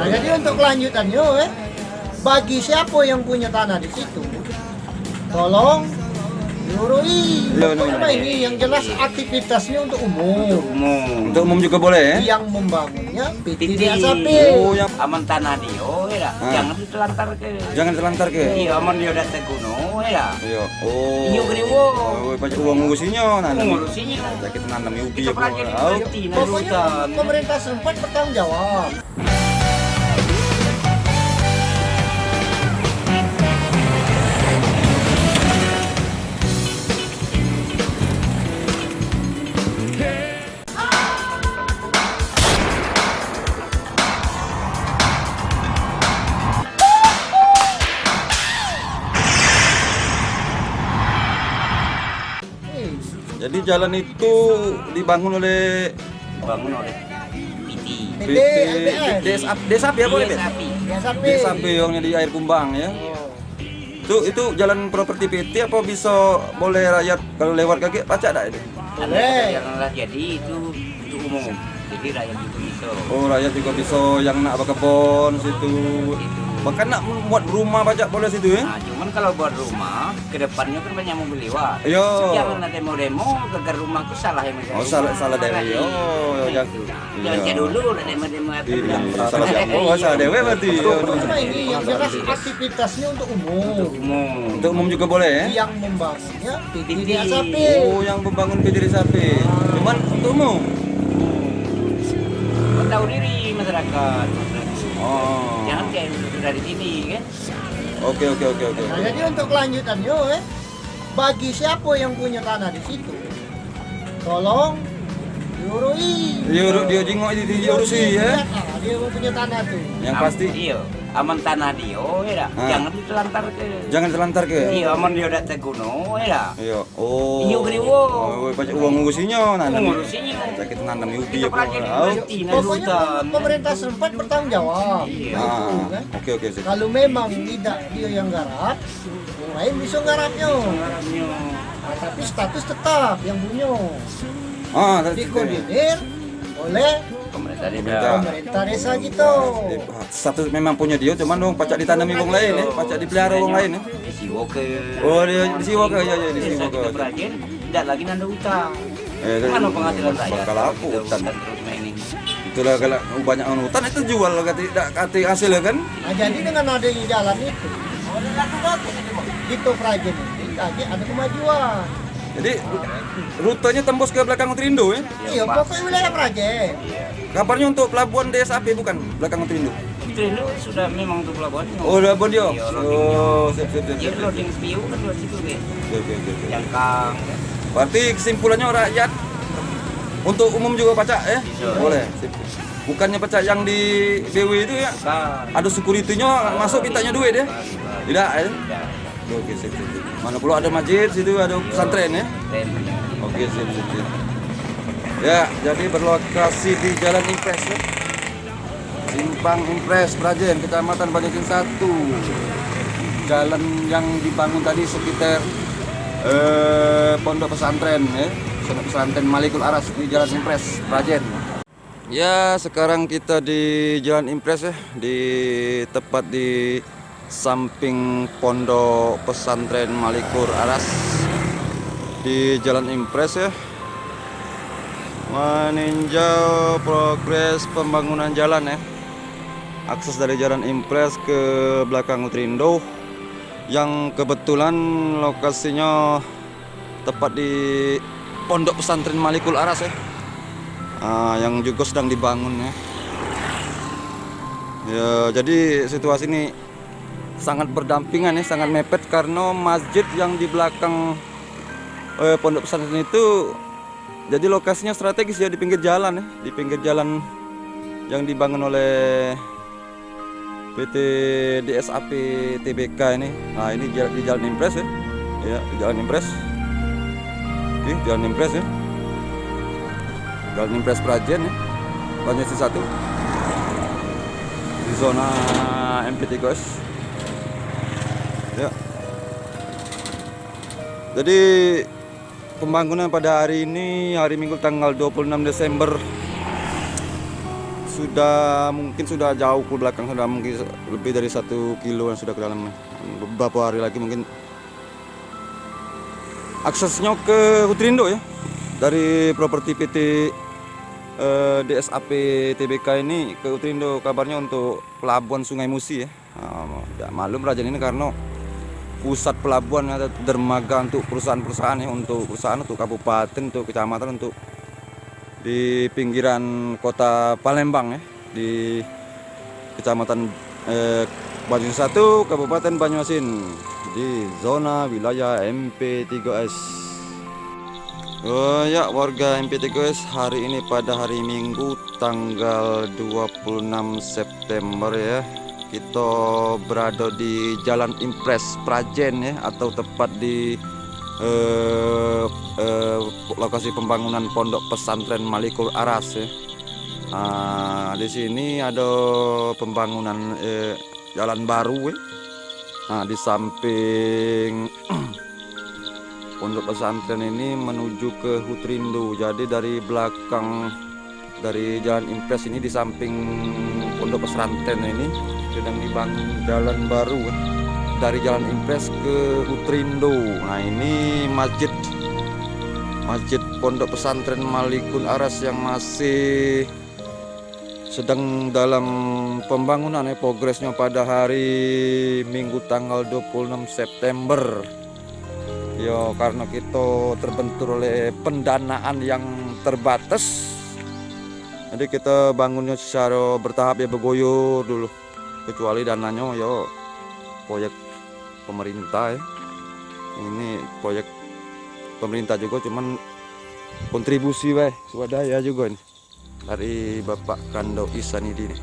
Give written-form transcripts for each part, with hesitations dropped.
Nah, jadi untuk kelanjutannya, bagi siapa yang punya tanah di situ, tolong diurui. Pokoknya ini yang jelas aktivitasnya untuk umum. Untuk umum juga boleh ya? Yang membangunnya PT Titik. DSAP. Oh, yang Aman tanah dia, ya. Jangan ditelantar ke. jangan terlantar ke. Iya, aman dia udah teguno, ya. Iya. Oh. Iyo geriwo. Oh, banyak uang ngurusinya nanam. Ngurusinya. Sakit nanam ubi Kita ya. pelajari Oh. PT Pokoknya hutan. pemerintah sempat bertanggung jawab. Jadi jalan itu dibangun oleh Bangun oleh PT. PT LBS. desa apa ya boleh? Iya, sapi. DSAP. Desa Beongnya di air Kumbang ya. Itu jalan properti PT apa bisa boleh rakyat kalau lewat kaki pacak tak itu? Boleh. Yang lah jadi itu umum. Jadi rakyat itu bisa. Oh rakyat juga bisa yang nak berkebun situ. Bahkan nak buat rumah pacak boleh situ ya? Nah, cuman kalau buat rumah, ke depannya kan banyak mobil lewat. Yo. Jangan ada demo-demo, gegar rumahku salah yang Oh salah dewe. Oh Jangan iya. cek dulu ada demo-demo atau Iya, salah siapa? Oh salah dewe berarti. Pokoknya ini yang jelas aktivitasnya untuk umum. Untuk umum juga boleh ya? Yang membangunnya PT Titik. DSAP. Oh yang membangun PT Sapi. Cuman untuk umum. tahu diri masyarakat. Oh. Jangan kayak dari sini kan. Oke. Nah, jadi untuk kelanjutannya, bagi siapa yang punya tanah di situ, tolong diurui. Dia jengok diurusi ya. Nah, dia punya tanah tuh. Yang pasti Iya, aman tanah dia, ya. Jangan ditelantar ke. jangan terlantar ke. Iya, aman dia udah teguno, ya. Iya. Oh. Iyo geriwo. Oh, banyak uang ngurusinya nanam. Ngurusinya. Sakit nanam ubi Kita ya. pelajari Oh. PT Pokoknya hutan. pemerintah sempat bertanggung jawab. Iya. Nah, itu, Ah, kan. oke sip. Kalau memang tidak dia yang garap, orang lain bisa garapnya. Nah, tapi status tetap yang punya. Ah, Dikoordinir oleh Pemerintah pemerintah desa gitu. satu memang punya dia, cuman dong pacak ditanami wong lain ya, pacak dipelihara wong lain ya. Disiwo ke. Oh, dia disiwa ke ya Desa disiwa ke. kita Prajen, tidak lagi nanda utang. Eh, Mana penghasilan saya? bakal aku hutan. Terus mainin. Itulah kalau banyak orang hutan itu jual kati hasil kan. Nah, jadi dengan adanya jalan itu, gitu Prajen ini lagi ada kemajuan. Jadi rutenya tembus ke belakang Trindo ya. Iya, pokoknya wilayah Prajen. Kabarnya untuk pelabuhan DSAP bukan belakang Trindo. Itu sudah memang untuk pelabuhan. Oh, pelabuhan dia. Iya, loading. Oh, sip. Dia loading PU kan di situ kan. Oke. Jangkang. Berarti kesimpulannya rakyat untuk umum juga pacak ya? Bisa. Boleh. Sip. Bukannya pacak yang di BW itu ya? Bukan. Ada security-nya masuk mintanya duit ya? Tidak ya? Tidak. Oke, sip. Mana perlu ada masjid situ, ada pesantren ya? Keren. Oke, sip. Ya, jadi berlokasi di Jalan Impres ya. Simpang Impres, Prajen, Kecamatan Banjarmasin 1. Jalan yang dibangun tadi sekitar pondok pesantren ya. Pondok pesantren Malikul Aras di Jalan Impres, Prajen. Ya, sekarang kita di Jalan Impres ya, tepat di samping pondok pesantren Malikul Aras di Jalan Impres ya, meninjau progres pembangunan jalan ya, akses dari Jalan Impres ke belakang Utrindo yang kebetulan lokasinya tepat di pondok pesantren Malikul Aras ya, yang juga sedang dibangun ya. Ya, jadi situasi ini sangat berdampingan ya, sangat mepet karena masjid yang di belakang pondok pesantren itu jadi lokasinya strategis ya, di pinggir jalan ya, di pinggir jalan yang dibangun oleh PT DSAP TBK ini. Nah, ini di Jalan Impres ya. Ya, di Jalan Impres. Oke, Jalan Impres ya. Jalan Impres Prajen ya. Banjarmasin 1. Di zona MP3 guys. Ya. Jadi pembangunan pada hari ini, hari Minggu tanggal 26 Desember mungkin sudah jauh ke belakang, sudah mungkin lebih dari 1 kilo yang sudah ke dalam. Beberapa hari lagi mungkin aksesnya ke Hutrindo ya, dari properti PT DSAP TBK ini ke Hutrindo, kabarnya untuk pelabuhan Sungai Musi ya. Ya malum Rajan ini karena pusat pelabuhan atau dermaga untuk perusahaan-perusahaan ya, untuk perusahaan, untuk kabupaten, untuk kecamatan, untuk di pinggiran kota Palembang ya, di kecamatan Banyuasin 1, Kabupaten Banyuasin, di zona wilayah MP3S. Oh ya warga MP3S, hari ini pada hari Minggu tanggal 26 September ya, kita berada di Jalan Impres Prajen ya, atau tepat di lokasi pembangunan Pondok Pesantren Malikul Aras ya. Di sini ada pembangunan jalan baru ya. Di samping Pondok Pesantren ini menuju ke Hutrindo. Jadi dari belakang dari Jalan Impres ini, di samping Pondok Pesantren ini sedang dibangun jalan baru ya, dari Jalan Impres ke Hutrindo. Nah ini masjid Pondok Pesantren Malikul Aras yang masih sedang dalam pembangunan ya, progresnya pada hari Minggu tanggal 26 September ya, karena kita terbentur oleh pendanaan yang terbatas, jadi kita bangunnya secara bertahap ya, bergoyor dulu, kecuali dananya ya proyek pemerintah ya. Ini proyek pemerintah juga, cuman kontribusi swadaya juga nih dari Bapak Kando Isanidi nih.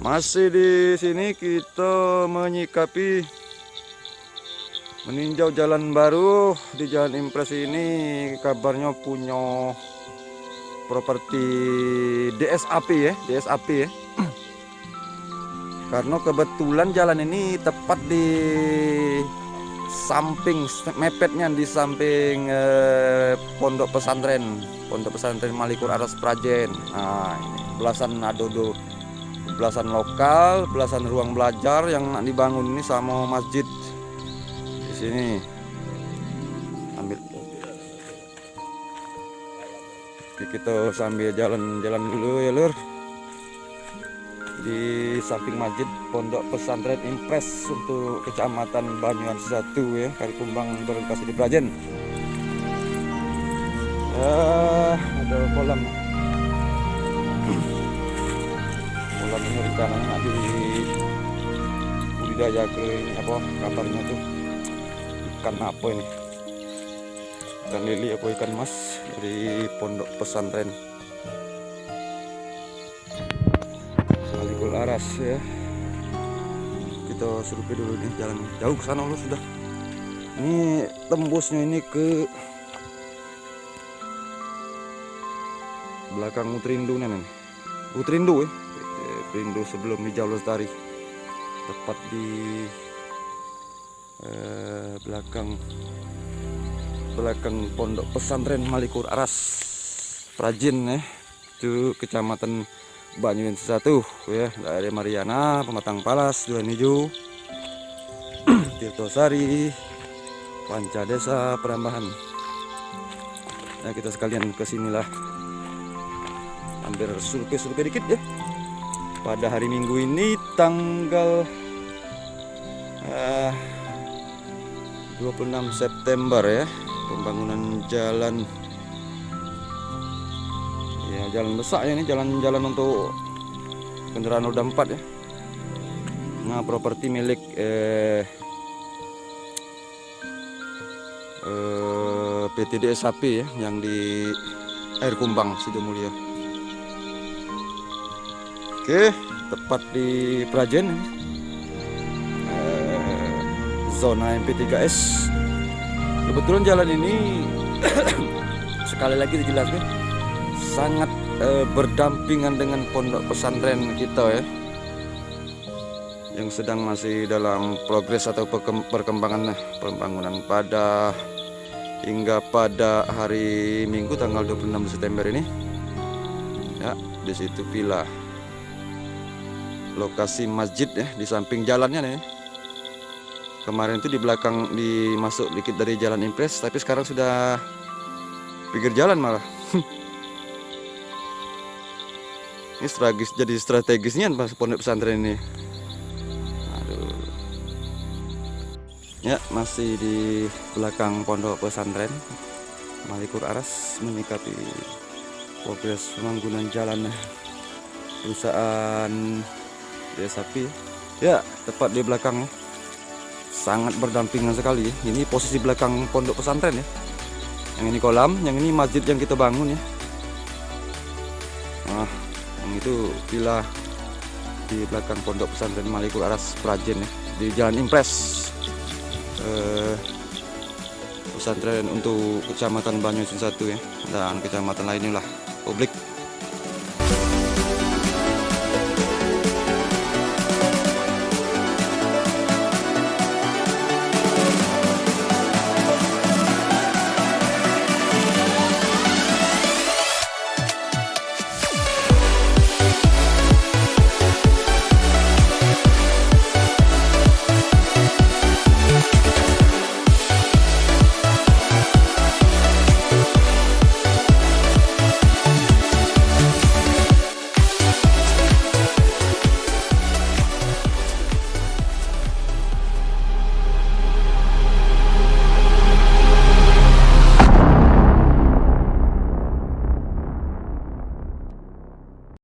Masih di sini kita menyikapi meninjau jalan baru di Jalan Impres ini, kabarnya punya properti DSAP ya, karena kebetulan jalan ini tepat di samping mepetnya, di samping Pondok Pesantren Malikul Aras Prajen. Nah ini belasan lokal, belasan ruang belajar yang dibangun ini sama masjid di sini. Ambil. Oke, kita sambil jalan-jalan dulu ya lur, di samping masjid Pondok Pesantren Impres untuk kecamatan Banyuasin 1 ya, Kalikumbang berlokasi di Prajen. Ada kolam ini rencananya di budidaya ke ini apa kabarnya tuh, ikan apa ini, ikan lili apa ikan mas dari Pondok Pesantren Malikul Aras ya. Kita survei dulu nih, jalan jauh ke sana loh sudah. Ini tembusnya ini ke belakang Hutrindo nih. Hutrindo ya. Hutrindo sebelum di Jalur Lestari. Tepat di belakang Pondok Pesantren Malikul Aras Prajen ya. Itu kecamatan Banyuasin 1 ya, daerah Mariana, Pematang Palas, Duren Hijau, Tirtosari, Panca Desa, Perambahan. Nah kita sekalian kesinilah, hampir survei dikit ya. Pada hari Minggu ini tanggal 26 September ya, pembangunan jalan ya, jalan besar ya, ini jalan-jalan untuk kendaraan roda 4 ya. Nah properti milik PT DSAP ya, yang di Air Kumbang Sidomulyo. Oke, tepat di Prajen ini, zona MP3S. Kebetulan jalan ini sekali lagi dijelaskan sangat berdampingan dengan Pondok Pesantren kita ya, yang sedang masih dalam progres atau perkembangan pembangunan hingga pada hari Minggu tanggal 26 September ini ya. Di situ villa. Lokasi masjid ya, di samping jalannya nih. Kemarin itu di belakang dimasuk dikit dari jalan Impres, tapi sekarang sudah pinggir jalan malah. Ini jadi strategisnya pas pondok pesantren ini. Aduh. Ya, masih di belakang pondok pesantren Malikur Aras menyikapi progres pembangunan jalan perusahaan Desa Sapi. Ya, tepat di belakangnya. Sangat berdampingan sekali. Ini posisi belakang pondok pesantren ya. Yang ini kolam, yang ini masjid yang kita bangun ya. Nah, yang itu villa di belakang pondok pesantren Malikur Aras Prajen ya, di Jalan Impres. Pesantren untuk Kecamatan Banyuasin 1 ya, dan kecamatan lainnya lah publik.